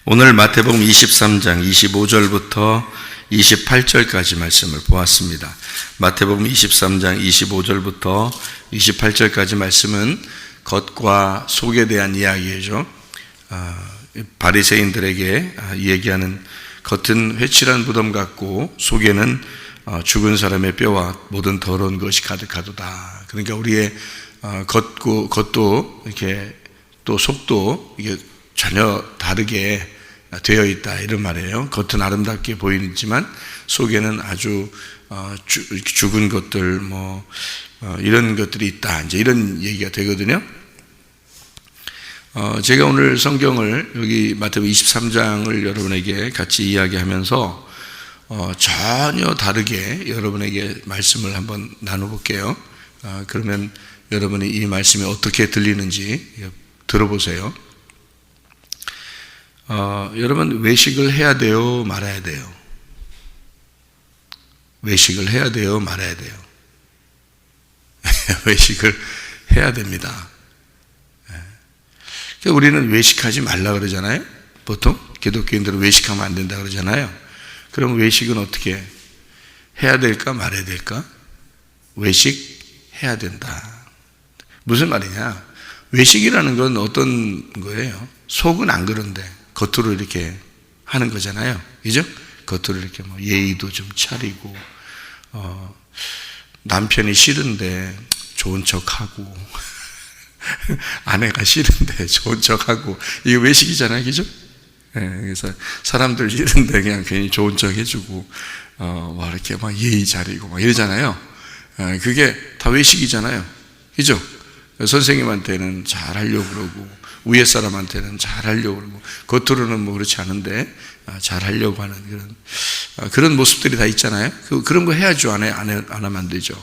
오늘 마태복음 23장 25절부터 28절까지 말씀을 보았습니다. 마태복음 23장 25절부터 28절까지 말씀은 겉과 속에 대한 이야기죠. 바리새인들에게 얘기하는 겉은 회칠한 무덤 같고 속에는 죽은 사람의 뼈와 모든 더러운 것이 가득하도다. 그러니까 우리의 겉도 이렇게 또 속도 이게 전혀 다르게 되어 있다 이런 말이에요. 겉은 아름답게 보이지만 속에는 아주 죽은 것들 이런 것들이 있다. 이제 이런 얘기가 되거든요. 제가 오늘 성경을 여기 마태복음 23장을 여러분에게 같이 이야기하면서 전혀 다르게 여러분에게 말씀을 한번 나눠볼게요. 그러면 여러분이 이 말씀이 어떻게 들리는지 들어보세요. 여러분, 외식을 해야 돼요, 말아야 돼요? 외식을 해야 돼요, 말아야 돼요? 외식을 해야 됩니다. 우리는 외식하지 말라 그러잖아요. 보통 기독교인들은 외식하면 안 된다 그러잖아요. 그럼 외식은 어떻게 해야 될까, 말아야 될까? 외식해야 된다. 무슨 말이냐? 외식이라는 건 어떤 거예요? 속은 안 그런데 겉으로 이렇게 하는 거잖아요. 그죠? 겉으로 이렇게 예의도 좀 차리고, 남편이 싫은데 좋은 척하고, 아내가 싫은데 좋은 척하고, 이게 외식이잖아요. 그죠? 그래서 사람들 싫은데 그냥 괜히 좋은 척 해주고, 이렇게 예의 차리고, 이러잖아요. 그게 다 외식이잖아요. 그죠? 선생님한테는 잘 하려고 그러고, 위에 사람한테는 잘 하려고 그러고, 겉으로는 그렇지 않은데 잘 하려고 하는 그런 모습들이 다 있잖아요. 그런 거 해야죠. 안 하면 안 되죠.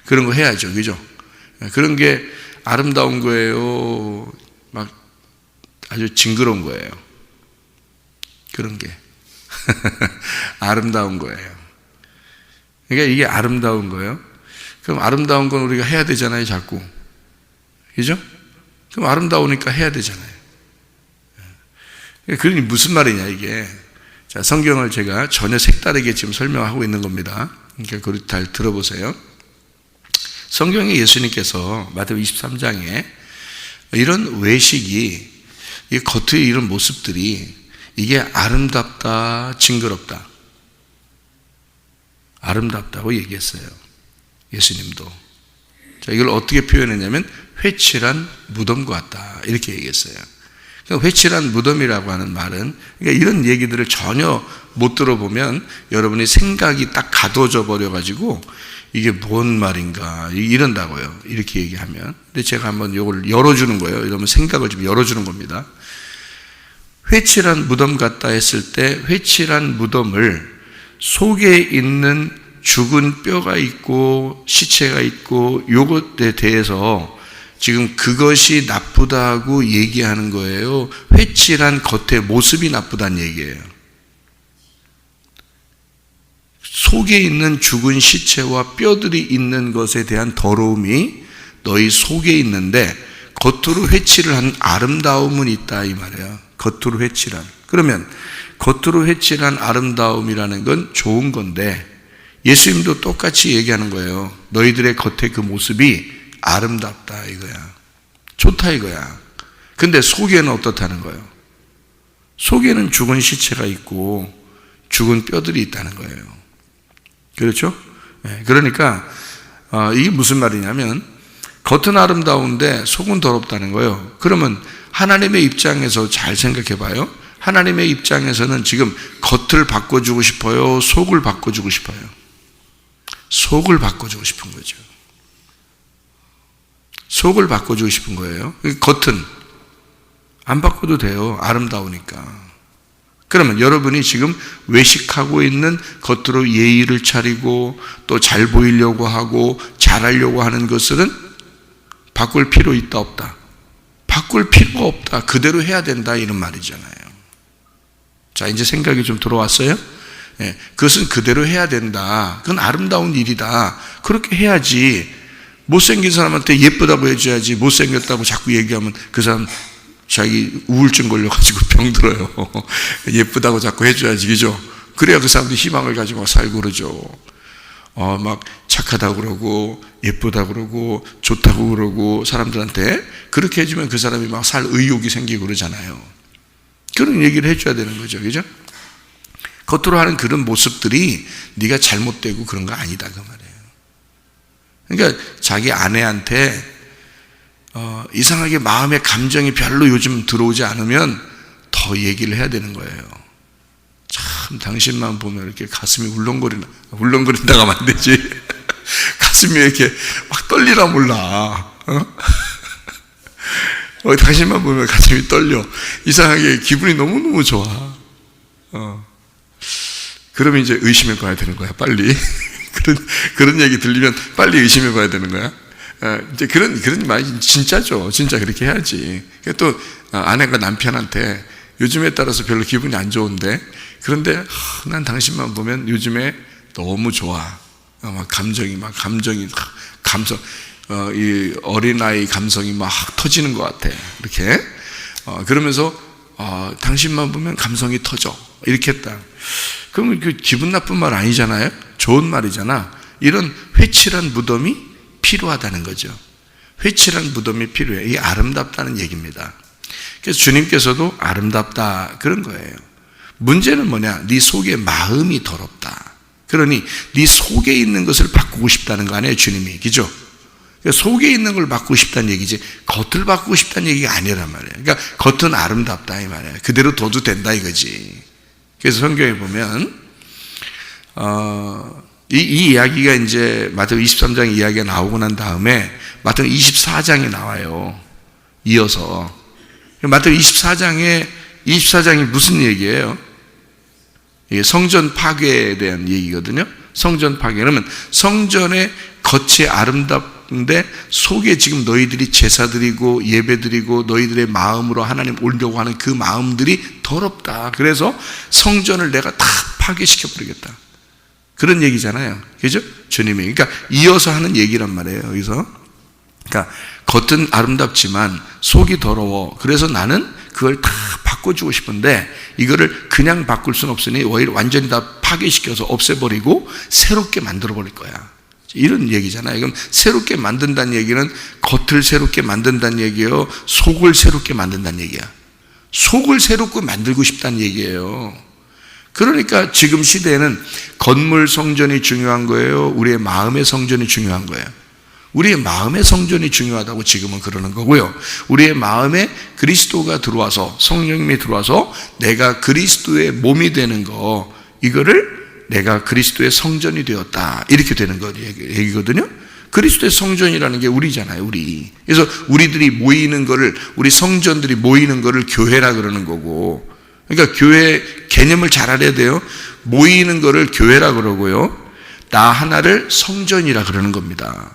그런 거 해야죠. 그죠? 그런 게 아름다운 거예요? 아주 징그러운 거예요? 그런 게 아름다운 거예요. 그러니까 이게 아름다운 거예요. 그럼 아름다운 건 우리가 해야 되잖아요. 자꾸. 그죠? 그럼 아름다우니까 해야 되잖아요. 그러니 무슨 말이냐 이게. 자, 성경을 제가 전혀 색다르게 지금 설명하고 있는 겁니다. 그러니까 그걸 잘 들어보세요. 성경에 예수님께서 마태복음 23장에 이런 외식이, 이 겉의 이런 모습들이 이게 아름답다, 징그럽다. 아름답다고 얘기했어요. 예수님도. 자, 이걸 어떻게 표현했냐면 회칠한 무덤과 같다 이렇게 얘기했어요. 그러니까 회칠한 무덤이라고 하는 말은, 그러니까 이런 얘기들을 전혀 못 들어보면 여러분이 생각이 딱 가둬져 버려가지고 이게 뭔 말인가 이런다고요. 이렇게 얘기하면. 근데 제가 한번 이걸 열어주는 거예요. 이러면 생각을 좀 열어주는 겁니다. 회칠한 무덤 같다 했을 때 회칠한 무덤을 속에 있는 죽은 뼈가 있고 시체가 있고 요것에 대해서 지금 그것이 나쁘다고 얘기하는 거예요? 회칠한 겉의 모습이 나쁘다는 얘기예요? 속에 있는 죽은 시체와 뼈들이 있는 것에 대한 더러움이 너희 속에 있는데 겉으로 회칠을 한 아름다움은 있다 이 말이에요. 겉으로 회칠한. 그러면 겉으로 회칠한 아름다움이라는 건 좋은 건데 예수님도 똑같이 얘기하는 거예요. 너희들의 겉의 그 모습이 아름답다 이거야. 좋다 이거야. 근데 속에는 어떻다는 거예요? 속에는 죽은 시체가 있고 죽은 뼈들이 있다는 거예요. 그렇죠? 그러니까 이게 무슨 말이냐면 겉은 아름다운데 속은 더럽다는 거예요. 그러면 하나님의 입장에서 잘 생각해 봐요. 하나님의 입장에서는 지금 겉을 바꿔주고 싶어요? 속을 바꿔주고 싶어요? 속을 바꿔주고 싶은 거죠. 속을 바꿔주고 싶은 거예요. 겉은 안 바꿔도 돼요. 아름다우니까. 그러면 여러분이 지금 외식하고 있는 겉으로 예의를 차리고 또 잘 보이려고 하고 잘하려고 하는 것은 바꿀 필요 있다 없다? 바꿀 필요가 없다. 그대로 해야 된다 이런 말이잖아요. 자, 이제 생각이 좀 들어왔어요? 그것은 그대로 해야 된다. 그건 아름다운 일이다. 그렇게 해야지. 못생긴 사람한테 예쁘다고 해줘야지. 못생겼다고 자꾸 얘기하면 그 사람 자기 우울증 걸려가지고 병들어요. 예쁘다고 자꾸 해줘야지, 그죠? 그래야 그 사람들이 희망을 가지고 살고 그러죠. 막 착하다고 그러고, 예쁘다고 그러고, 좋다고 그러고, 사람들한테 그렇게 해주면 그 사람이 막 살 의욕이 생기고 그러잖아요. 그런 얘기를 해줘야 되는 거죠, 그죠? 겉으로 하는 그런 모습들이 네가 잘못되고 그런 거 아니다, 그 말이에요. 그러니까 자기 아내한테 이상하게 마음의 감정이 별로 요즘 들어오지 않으면 더 얘기를 해야 되는 거예요. 참 당신만 보면 이렇게 가슴이 울렁거린다가 하면 안 되지. 가슴이 이렇게 막 떨리라 몰라. 당신만 보면 가슴이 떨려. 이상하게 기분이 너무너무 좋아. 그러면 이제 의심해 봐야 되는 거야, 빨리. 그런 얘기 들리면 빨리 의심해 봐야 되는 거야. 이제 그런 말이 진짜죠. 진짜 그렇게 해야지. 또 아내가 남편한테 요즘에 따라서 별로 기분이 안 좋은데, 그런데 난 당신만 보면 요즘에 너무 좋아. 감성, 이 어린아이 감성이 막 터지는 것 같아. 이렇게. 그러면서 당신만 보면 감성이 터져. 이렇게 했다. 그러면 그 기분 나쁜 말 아니잖아요? 좋은 말이잖아. 이런 회칠한 무덤이 필요하다는 거죠. 회칠한 무덤이 필요해. 이게 아름답다는 얘기입니다. 그래서 주님께서도 아름답다 그런 거예요. 문제는 뭐냐? 네 속에 마음이 더럽다. 그러니 네 속에 있는 것을 바꾸고 싶다는 거 아니에요, 주님이. 그죠? 그러니까 속에 있는 걸 바꾸고 싶다는 얘기지 겉을 바꾸고 싶다는 얘기가 아니란 말이에요. 그러니까 겉은 아름답다 이 말이에요. 그대로 둬도 된다 이거지. 그래서 성경에 보면 이 이야기가 이제 마태복음 23장 이야기가 나오고 난 다음에 마태복음 24장에 나와요. 이어서 마태복음 24장이 무슨 얘기예요? 이게 성전 파괴에 대한 얘기거든요. 성전 파괴. 그러면 성전의 겉이 아름답은데 속에 지금 너희들이 제사 드리고 예배 드리고 너희들의 마음으로 하나님 올려고 하는 그 마음들이 더럽다. 그래서 성전을 내가 다 파괴시켜 버리겠다. 그런 얘기잖아요. 그죠? 주님이. 그러니까 이어서 하는 얘기란 말이에요. 여기서. 그러니까 겉은 아름답지만 속이 더러워. 그래서 나는 그걸 다 바꿔주고 싶은데 이거를 그냥 바꿀 수는 없으니 완전히 다 파괴시켜서 없애버리고 새롭게 만들어버릴 거야. 이런 얘기잖아요. 그럼 새롭게 만든다는 얘기는 겉을 새롭게 만든다는 얘기예요? 속을 새롭게 만든다는 얘기야. 속을 새롭게 만들고 싶다는 얘기예요. 그러니까 지금 시대에는 건물 성전이 중요한 거예요? 우리의 마음의 성전이 중요한 거예요? 우리의 마음의 성전이 중요하다고 지금은 그러는 거고요. 우리의 마음에 그리스도가 들어와서 성령님이 들어와서 내가 그리스도의 몸이 되는 거 이거를 내가 그리스도의 성전이 되었다 이렇게 되는 거 얘기거든요. 그리스도의 성전이라는 게 우리잖아요. 우리. 그래서 우리들이 모이는 거를 우리 성전들이 모이는 거를 교회라 그러는 거고 그러니까 교회 개념을 잘 알아야 돼요. 모이는 거를 교회라 그러고요. 나 하나를 성전이라 그러는 겁니다.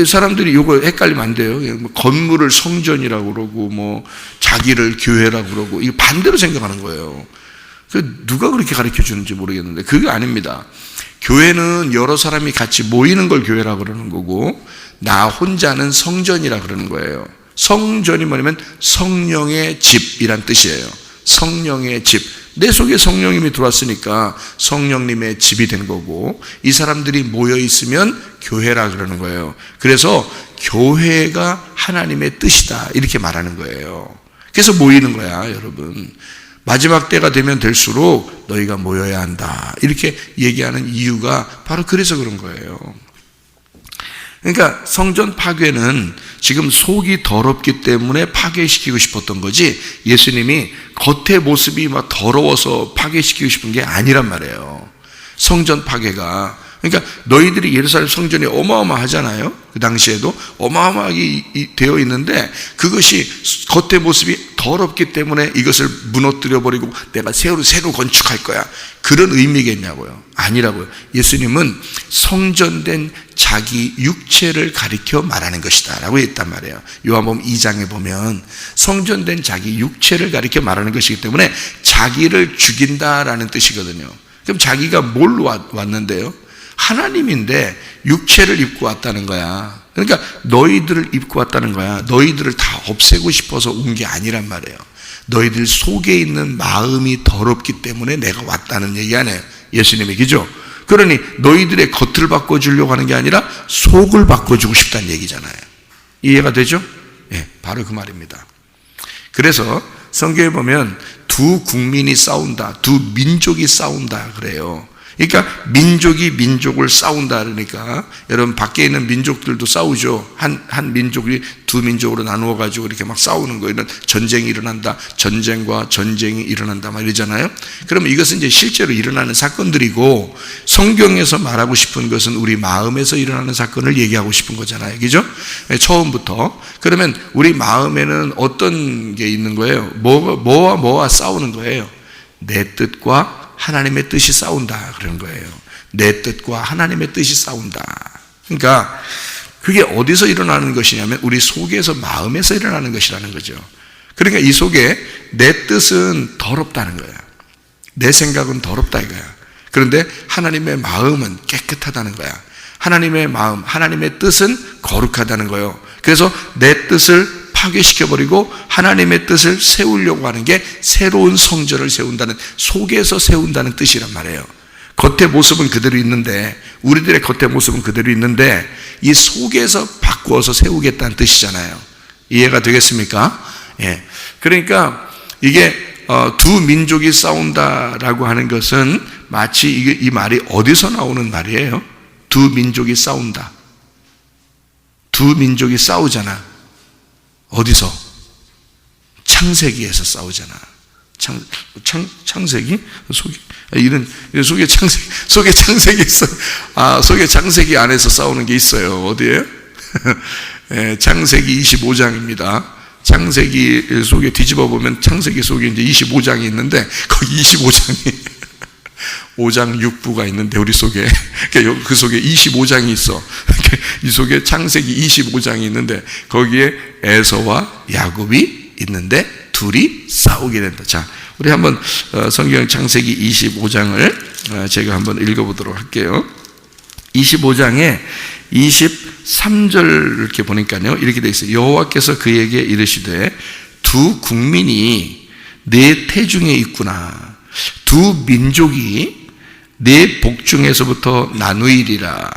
사람들이 이거 헷갈리면 안 돼요. 건물을 성전이라고 그러고 뭐 자기를 교회라고 그러고 이거 반대로 생각하는 거예요. 누가 그렇게 가르쳐 주는지 모르겠는데 그게 아닙니다. 교회는 여러 사람이 같이 모이는 걸 교회라고 그러는 거고 나 혼자는 성전이라 그러는 거예요. 성전이 뭐냐면 성령의 집이란 뜻이에요. 성령의 집. 내 속에 성령님이 들어왔으니까 성령님의 집이 된 거고 이 사람들이 모여 있으면 교회라 그러는 거예요. 그래서 교회가 하나님의 뜻이다 이렇게 말하는 거예요. 그래서 모이는 거야, 여러분. 마지막 때가 되면 될수록 너희가 모여야 한다 이렇게 얘기하는 이유가 바로 그래서 그런 거예요. 그러니까 성전 파괴는 지금 속이 더럽기 때문에 파괴시키고 싶었던 거지 예수님이 겉의 모습이 막 더러워서 파괴시키고 싶은 게 아니란 말이에요. 성전 파괴가. 그러니까 너희들이 예루살렘 성전이 어마어마하잖아요. 그 당시에도 어마어마하게 되어 있는데 그것이 겉의 모습이 더럽기 때문에 이것을 무너뜨려 버리고 내가 새로 건축할 거야. 그런 의미겠냐고요. 아니라고요. 예수님은 성전된 자기 육체를 가리켜 말하는 것이다 라고 했단 말이에요. 요한복음 2장에 보면 성전된 자기 육체를 가리켜 말하는 것이기 때문에 자기를 죽인다라는 뜻이거든요. 그럼 자기가 뭘로 왔는데요? 하나님인데 육체를 입고 왔다는 거야. 그러니까 너희들을 입고 왔다는 거야. 너희들을 다 없애고 싶어서 온 게 아니란 말이에요. 너희들 속에 있는 마음이 더럽기 때문에 내가 왔다는 얘기 아니에요. 예수님이, 그죠? 그러니 너희들의 겉을 바꿔주려고 하는 게 아니라 속을 바꿔주고 싶다는 얘기잖아요. 이해가 되죠? 예, 바로 그 말입니다. 그래서 성경에 보면 두 국민이 싸운다, 두 민족이 싸운다 그래요. 그러니까 민족이 민족을 싸운다 그러니까 여러분 밖에 있는 민족들도 싸우죠. 한 민족이 두 민족으로 나누어 가지고 이렇게 막 싸우는 거, 이런 전쟁이 일어난다, 전쟁과 전쟁이 일어난다 막 이러잖아요. 그러면 이것은 이제 실제로 일어나는 사건들이고, 성경에서 말하고 싶은 것은 우리 마음에서 일어나는 사건을 얘기하고 싶은 거잖아요, 그죠? 처음부터. 그러면 우리 마음에는 어떤 게 있는 거예요? 뭐와 싸우는 거예요? 내 뜻과 하나님의 뜻이 싸운다 그런 거예요. 내 뜻과 하나님의 뜻이 싸운다. 그러니까 그게 어디서 일어나는 것이냐면 우리 속에서, 마음에서 일어나는 것이라는 거죠. 그러니까 이 속에 내 뜻은 더럽다는 거야. 내 생각은 더럽다 이거야. 그런데 하나님의 마음은 깨끗하다는 거야. 하나님의 마음, 하나님의 뜻은 거룩하다는 거예요. 그래서 내 뜻을 파괴시켜버리고 하나님의 뜻을 세우려고 하는 게 새로운 성전을 세운다는, 속에서 세운다는 뜻이란 말이에요. 겉의 모습은 그대로 있는데, 우리들의 겉의 모습은 그대로 있는데 이 속에서 바꾸어서 세우겠다는 뜻이잖아요. 이해가 되겠습니까? 예. 그러니까 이게 두 민족이 싸운다라고 하는 것은 마치 이 말이 어디서 나오는 말이에요? 두 민족이 싸운다. 두 민족이 싸우잖아. 어디서? 창세기에서 싸우잖아. 창세기? 이런 속에 창세기 있어. 속에 창세기 안에서 싸우는 게 있어요. 어디에요? 예, 창세기 25장입니다. 창세기 속에 뒤집어 보면 창세기 속에 이제 25장이 있는데, 거기 25장이 5장 6부가 있는데 우리 속에 그 속에 25장이 있어. 이 속에 창세기 25장이 있는데 거기에 에서와 야곱이 있는데 둘이 싸우게 된다. 자, 우리 한번 성경 창세기 25장을 제가 한번 읽어보도록 할게요. 25장에 23절 이렇게 보니까요, 이렇게 되어 있어요. 여호와께서 그에게 이르시되 두 국민이 내 태중에 있구나. 두 민족이 내 복중에서부터 나누이리라.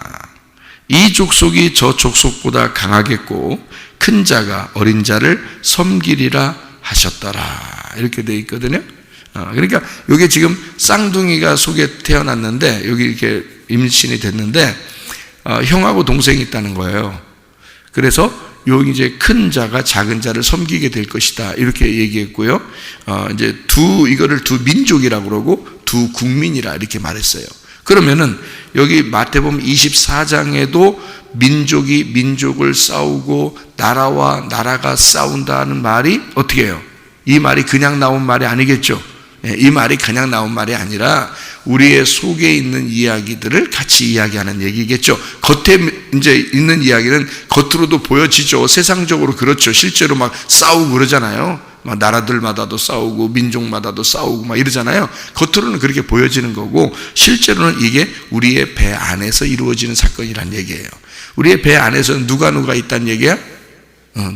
이 족속이 저 족속보다 강하겠고 큰 자가 어린 자를 섬기리라 하셨더라. 이렇게 되어 있거든요. 그러니까 이게 지금 쌍둥이가 속에 태어났는데, 여기 이렇게 임신이 됐는데 형하고 동생이 있다는 거예요. 그래서 여기 이제 큰 자가 작은 자를 섬기게 될 것이다 이렇게 얘기했고요. 이제 이거를 두 민족이라고 그러고 두 국민이라 이렇게 말했어요. 그러면은 여기 마태복음 24장에도 민족이 민족을 싸우고 나라와 나라가 싸운다는 말이 어떻게 해요? 이 말이 그냥 나온 말이 아니겠죠. 이 말이 그냥 나온 말이 아니라 우리의 속에 있는 이야기들을 같이 이야기하는 얘기겠죠. 겉에 이제 있는 이야기는 겉으로도 보여지죠. 세상적으로 그렇죠. 실제로 막 싸우고 그러잖아요. 막 나라들마다도 싸우고 민족마다도 싸우고 막 이러잖아요. 겉으로는 그렇게 보여지는 거고 실제로는 이게 우리의 배 안에서 이루어지는 사건이란 얘기예요. 우리의 배 안에서는 누가 있다는 얘기야?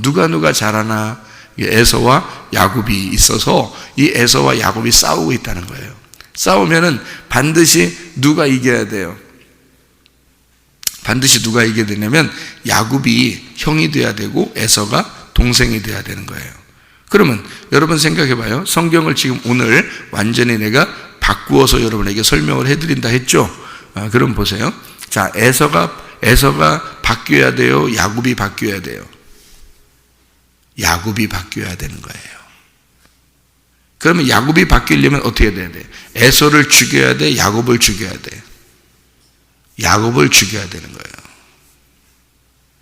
누가 잘하나? 에서와 야곱이 있어서 이 에서와 야곱이 싸우고 있다는 거예요. 싸우면은 반드시 누가 이겨야 돼요? 반드시 누가 이겨야 되냐면 야곱이 형이 돼야 되고 에서가 동생이 돼야 되는 거예요. 그러면 여러분 생각해 봐요. 성경을 지금 오늘 완전히 내가 바꾸어서 여러분에게 설명을 해드린다 했죠? 그럼 보세요. 자, 에서가 바뀌어야 돼요? 야곱이 바뀌어야 돼요? 야곱이 바뀌어야 되는 거예요. 그러면 야곱이 바뀌려면 어떻게 돼야 돼? 에서를 죽여야 돼? 야곱을 죽여야 돼? 야곱을 죽여야 되는 거예요.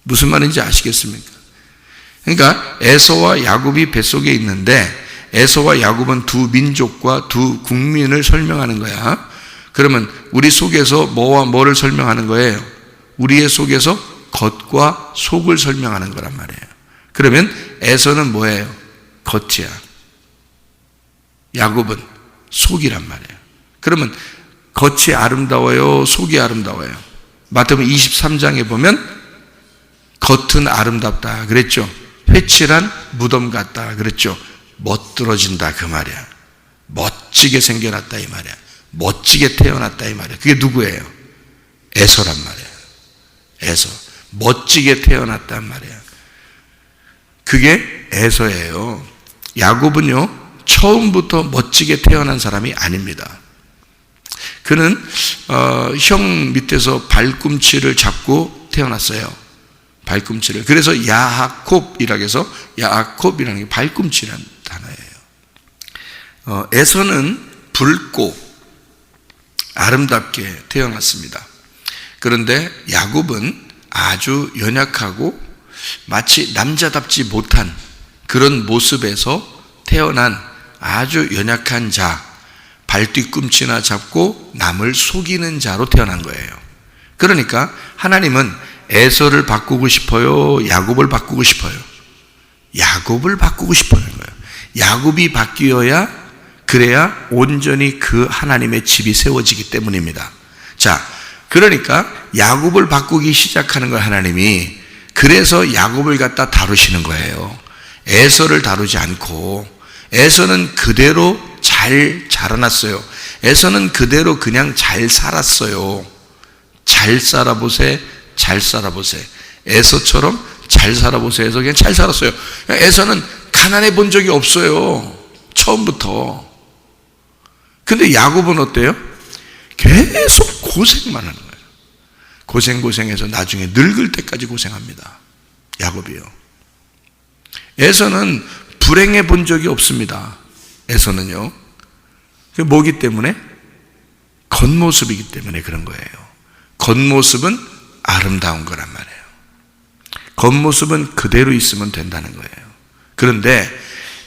무슨 말인지 아시겠습니까? 그러니까 에서와 야곱이 뱃속에 있는데 에서와 야곱은 두 민족과 두 국민을 설명하는 거야. 그러면 우리 속에서 뭐와 뭐를 설명하는 거예요? 우리의 속에서 겉과 속을 설명하는 거란 말이에요. 그러면 에서는 뭐예요? 겉이야. 야곱은 속이란 말이에요. 그러면 겉이 아름다워요? 속이 아름다워요? 마태복음 23장에 보면 겉은 아름답다 그랬죠. 회칠한 무덤 같다 그랬죠. 멋들어진다 그 말이야. 멋지게 생겨났다 이 말이야. 멋지게 태어났다 이 말이야. 그게 누구예요? 에서란 말이야. 에서. 멋지게 태어났단 말이야. 그게 에서예요. 야곱은요 처음부터 멋지게 태어난 사람이 아닙니다. 그는 형 밑에서 발꿈치를 잡고 태어났어요. 발꿈치를. 그래서 야하콥이라고 해서 야하콥이라는 게 발꿈치라는 단어예요. 에서는 붉고 아름답게 태어났습니다. 그런데 야곱은 아주 연약하고 마치 남자답지 못한 그런 모습에서 태어난 아주 연약한 자, 발뒤꿈치나 잡고 남을 속이는 자로 태어난 거예요. 그러니까 하나님은 에서를 바꾸고 싶어요? 야곱을 바꾸고 싶어요? 야곱을 바꾸고 싶어요. 야곱이 바뀌어야 그래야 온전히 그 하나님의 집이 세워지기 때문입니다. 자, 그러니까 야곱을 바꾸기 시작하는 걸 하나님이 그래서 야곱을 갖다 다루시는 거예요. 에서를 다루지 않고 에서는 그대로 잘 자라났어요. 에서는 그대로 그냥 잘 살았어요. 잘 살아보세, 잘 살아보세. 에서처럼 잘 살아보세 해서 그냥 잘 살았어요. 에서는 가난해 본 적이 없어요. 처음부터. 근데 야곱은 어때요? 계속 고생만 하는 거예요. 고생해서 나중에 늙을 때까지 고생합니다. 야곱이요. 에서는 불행해 본 적이 없습니다. 에서는요. 그게 뭐기 때문에? 겉모습이기 때문에 그런 거예요. 겉모습은 아름다운 거란 말이에요. 겉모습은 그대로 있으면 된다는 거예요. 그런데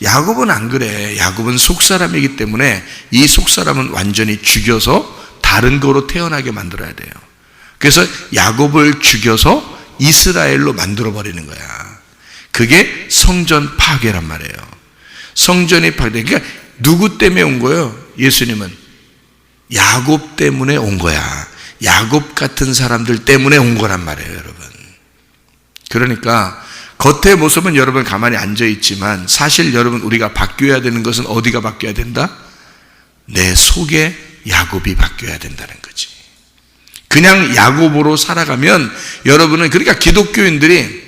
야곱은 안 그래. 야곱은 속사람이기 때문에 이 속사람은 완전히 죽여서 다른 거로 태어나게 만들어야 돼요. 그래서 야곱을 죽여서 이스라엘로 만들어버리는 거야. 그게 성전 파괴란 말이에요. 성전이 파괴. 그러니까 누구 때문에 온 거예요? 예수님은 야곱 때문에 온 거야. 야곱 같은 사람들 때문에 온 거란 말이에요, 여러분. 그러니까 겉의 모습은 여러분 가만히 앉아있지만 사실 여러분 우리가 바뀌어야 되는 것은 어디가 바뀌어야 된다? 내 속에 야곱이 바뀌어야 된다는 거지. 그냥 야곱으로 살아가면 여러분은, 그러니까 기독교인들이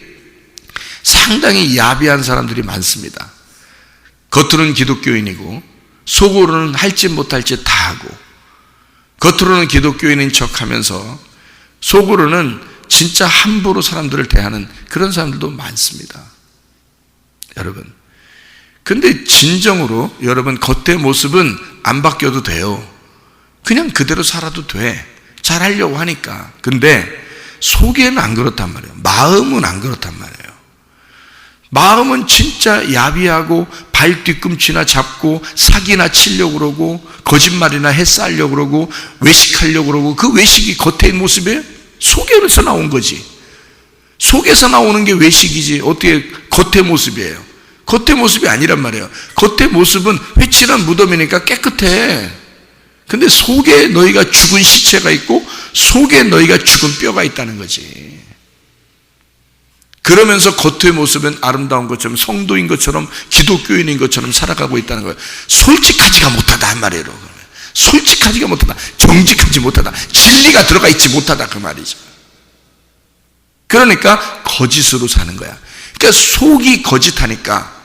상당히 야비한 사람들이 많습니다. 겉으로는 기독교인이고 속으로는 할지 못할 짓 다 하고, 겉으로는 기독교인인 척하면서 속으로는 진짜 함부로 사람들을 대하는 그런 사람들도 많습니다. 여러분, 근데 진정으로 여러분 겉의 모습은 안 바뀌어도 돼요. 그냥 그대로 살아도 돼. 잘하려고 하니까. 근데 속에는 안 그렇단 말이에요. 마음은 안 그렇단 말이에요. 마음은 진짜 야비하고 발 뒤꿈치나 잡고 사기나 치려고 그러고 거짓말이나 해싸려고 그러고 외식하려고 그러고, 그 외식이 겉의 모습이에요? 속에서 나온 거지. 속에서 나오는 게 외식이지 어떻게 겉의 모습이에요? 겉의 모습이 아니란 말이에요. 겉의 모습은 회칠한 무덤이니까 깨끗해. 근데 속에 너희가 죽은 시체가 있고 속에 너희가 죽은 뼈가 있다는 거지. 그러면서 겉의 모습은 아름다운 것처럼 성도인 것처럼 기독교인인 것처럼 살아가고 있다는 거예요. 솔직하지가 못하다 한 말이에요. 솔직하지가 못하다, 정직하지 못하다, 진리가 들어가 있지 못하다 그 말이죠. 그러니까 거짓으로 사는 거야. 그러니까 속이 거짓하니까,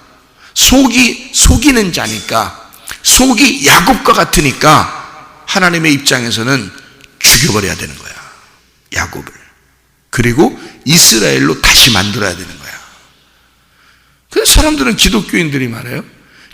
속이 속이는 자니까, 속이 야곱과 같으니까 하나님의 입장에서는 죽여버려야 되는 거야, 야곱을. 그리고 이스라엘로 다시 만들어야 되는 거야. 그래서 사람들은, 기독교인들이 말해요,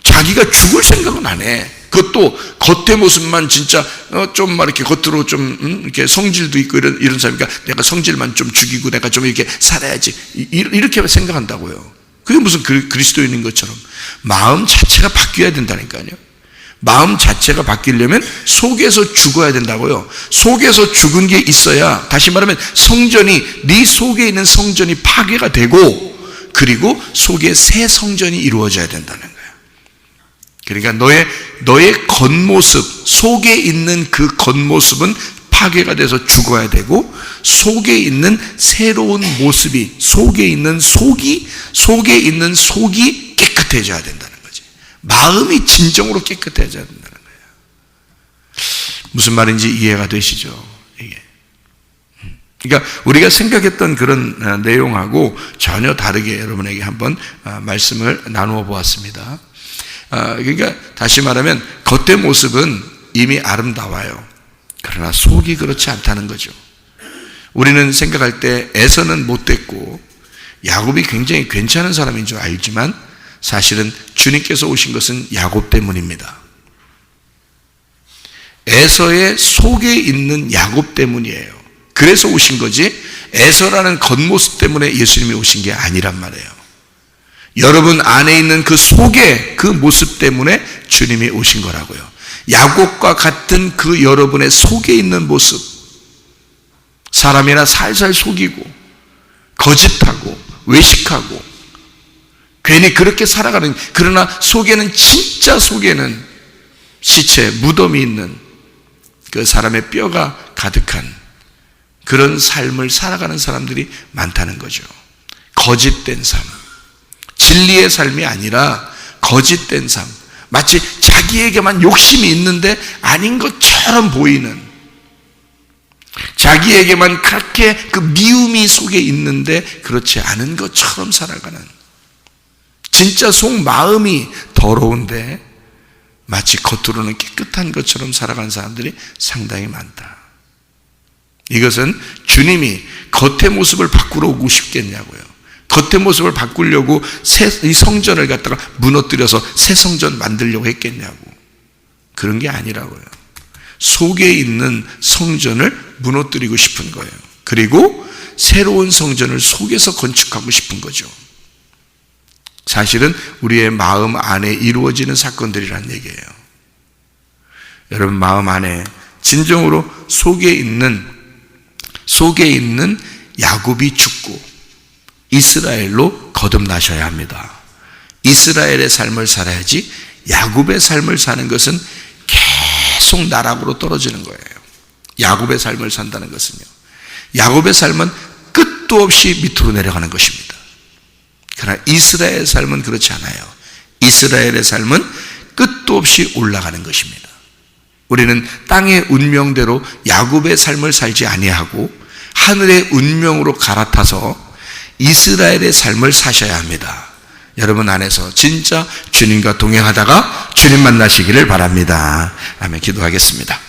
자기가 죽을 생각은 안 해. 그것도 겉의 모습만 진짜 좀 막 이렇게 겉으로 좀 이렇게 성질도 있고 이런 사람이니까 내가 성질만 좀 죽이고 내가 좀 이렇게 살아야지, 이렇게 생각한다고요. 그게 무슨 그리스도인인 것처럼. 마음 자체가 바뀌어야 된다니까요. 마음 자체가 바뀌려면 속에서 죽어야 된다고요. 속에서 죽은 게 있어야, 다시 말하면 성전이, 네 속에 있는 성전이 파괴가 되고, 그리고 속에 새 성전이 이루어져야 된다는 거예요. 그러니까 너의 겉모습, 속에 있는 그 겉모습은 파괴가 돼서 죽어야 되고, 속에 있는 새로운 모습이, 속에 있는 속이 깨끗해져야 된다는 거지. 마음이 진정으로 깨끗해져야 된다는 거예요. 무슨 말인지 이해가 되시죠? 이게. 그러니까 우리가 생각했던 그런 내용하고 전혀 다르게 여러분에게 한번 말씀을 나누어 보았습니다. 그러니까 다시 말하면 겉의 모습은 이미 아름다워요. 그러나 속이 그렇지 않다는 거죠. 우리는 생각할 때 에서는 못됐고 야곱이 굉장히 괜찮은 사람인 줄 알지만 사실은 주님께서 오신 것은 야곱 때문입니다. 에서의 속에 있는 야곱 때문이에요. 그래서 오신 거지 에서라는 겉모습 때문에 예수님이 오신 게 아니란 말이에요. 여러분 안에 있는 그 속의 그 모습 때문에 주님이 오신 거라고요. 야곱과 같은 그 여러분의 속에 있는 모습, 사람이나 살살 속이고 거짓하고 외식하고 괜히 그렇게 살아가는, 그러나 속에는, 진짜 속에는 시체, 무덤이 있는 그 사람의 뼈가 가득한 그런 삶을 살아가는 사람들이 많다는 거죠. 거짓된 삶, 진리의 삶이 아니라 거짓된 삶, 마치 자기에게만 욕심이 있는데 아닌 것처럼 보이는, 자기에게만 그렇게 그 미움이 속에 있는데 그렇지 않은 것처럼 살아가는, 진짜 속마음이 더러운데 마치 겉으로는 깨끗한 것처럼 살아가는 사람들이 상당히 많다. 이것은 주님이 겉의 모습을 바꾸러 오고 싶겠냐고요. 겉의 모습을 바꾸려고 이 성전을 갖다가 무너뜨려서 새 성전 만들려고 했겠냐고. 그런 게 아니라고요. 속에 있는 성전을 무너뜨리고 싶은 거예요. 그리고 새로운 성전을 속에서 건축하고 싶은 거죠. 사실은 우리의 마음 안에 이루어지는 사건들이란 얘기예요. 여러분 마음 안에 진정으로 속에 있는 야곱이 죽고 이스라엘로 거듭나셔야 합니다. 이스라엘의 삶을 살아야지 야곱의 삶을 사는 것은 계속 나락으로 떨어지는 거예요. 야곱의 삶을 산다는 것은요. 야곱의 삶은 끝도 없이 밑으로 내려가는 것입니다. 그러나 이스라엘의 삶은 그렇지 않아요. 이스라엘의 삶은 끝도 없이 올라가는 것입니다. 우리는 땅의 운명대로 야곱의 삶을 살지 아니하고 하늘의 운명으로 갈아타서 이스라엘의 삶을 사셔야 합니다. 여러분 안에서 진짜 주님과 동행하다가 주님 만나시기를 바랍니다. 아멘. 기도하겠습니다.